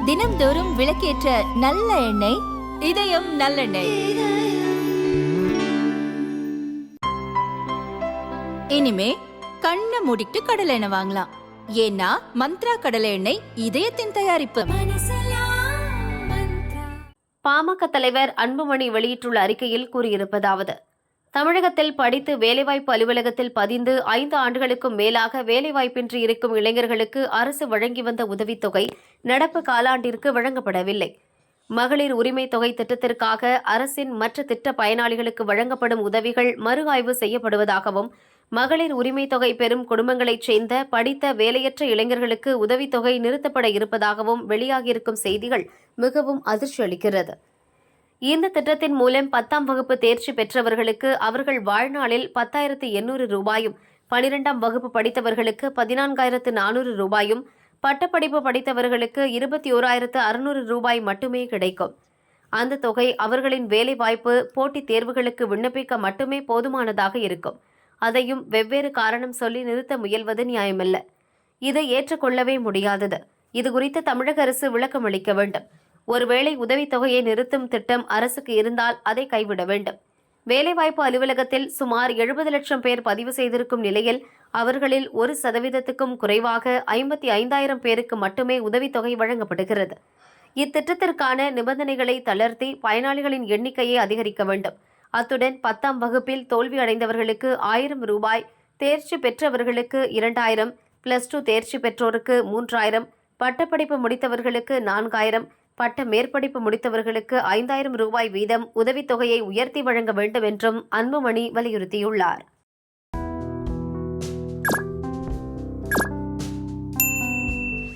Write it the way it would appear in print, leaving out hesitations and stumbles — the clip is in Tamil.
தினம்தோறும் விளக்கேற்ற நல்ல எண்ணெய் இதயம் நல்லெண்ணெய். இனிமே கண்ணை மூடிட்டு கடலை எண்ணெய் வாங்கலாம். ஏன்னா மந்த்ரா கடலை எண்ணெய் இதயத்தின் தயாரிப்பு. பாமக தலைவர் அன்புமணி வெளியிட்டுள்ள அறிக்கையில் கூறியிருப்பதாவது: தமிழகத்தில் படித்து வேலைவாய்ப்பு அலுவலகத்தில் பதிந்து 5 ஆண்டுகளுக்கும் மேலாக வேலைவாய்ப்பின்றி இருக்கும் இளைஞர்களுக்கு அரசு வழங்கி வந்த உதவித்தொகை நடப்பு காலாண்டிற்கு வழங்கப்படவில்லை. மகளிர் உரிமை தொகை திட்டத்திற்காக அரசின் மற்ற திட்ட பயனாளிகளுக்கு வழங்கப்படும் உதவிகள் மறு ஆய்வு செய்யப்படுவதாகவும், மகளிர் உரிமை தொகை பெறும் குடும்பங்களைச் சேர்ந்த படித்த வேலையற்ற இளைஞர்களுக்கு உதவித்தொகை நிறுத்தப்பட இருப்பதாகவும் வெளியாகியிருக்கும் செய்திகள் மிகவும் அதிர்ச்சி அளிக்கிறது. இந்த திட்டத்தின் மூலம் 10ஆம் வகுப்பு தேர்ச்சி பெற்றவர்களுக்கு அவர்கள் வாழ்நாளில் 10,800 ரூபாயும், 12ஆம் வகுப்பு படித்தவர்களுக்கு 14,400 ரூபாயும், பட்டப்படிப்பு படித்தவர்களுக்கு 21,600 ரூபாய் மட்டுமே கிடைக்கும். அந்த தொகை அவர்களின் வேலைவாய்ப்பு, போட்டித் தேர்வுகளுக்கு விண்ணப்பிக்க மட்டுமே போதுமானதாக இருக்கும். அதையும் வெவ்வேறு காரணம் சொல்லி நிறுத்த முயல்வது நியாயமல்ல. இதை ஏற்றுக்கொள்ளவே முடியாதது. இதுகுறித்து தமிழக அரசு விளக்கம் அளிக்க வேண்டும். ஒருவேளை உதவித்தொகையை நிறுத்தும் திட்டம் அரசுக்கு இருந்தால் அதை கைவிட வேண்டும். வேலைவாய்ப்பு அலுவலகத்தில் சுமார் 70 லட்சம் பேர் பதிவு செய்திருக்கும் நிலையில் அவர்களில் 1%க்கும் குறைவாக 55,000 பேருக்கு மட்டுமே உதவித்தொகை வழங்கப்படுகிறது. இத்திட்டத்திற்கான நிபந்தனைகளை தளர்த்தி பயனாளிகளின் எண்ணிக்கையை அதிகரிக்க வேண்டும். அத்துடன் 10ஆம் வகுப்பில் தோல்வி அடைந்தவர்களுக்கு 1000 ரூபாய், தேர்ச்சி பெற்றவர்களுக்கு 2,000, +2 தேர்ச்சி பெற்றோருக்கு 3,000, பட்டப்படிப்பு முடித்தவர்களுக்கு 4,000, பட்ட மேற்படிப்பு முடித்தவர்களுக்கு 5,000 ரூபாய் வீதம் உதவித்தொகையை உயர்த்தி வழங்க வேண்டும் என்றும் அன்புமணி வலியுறுத்தியுள்ளார்.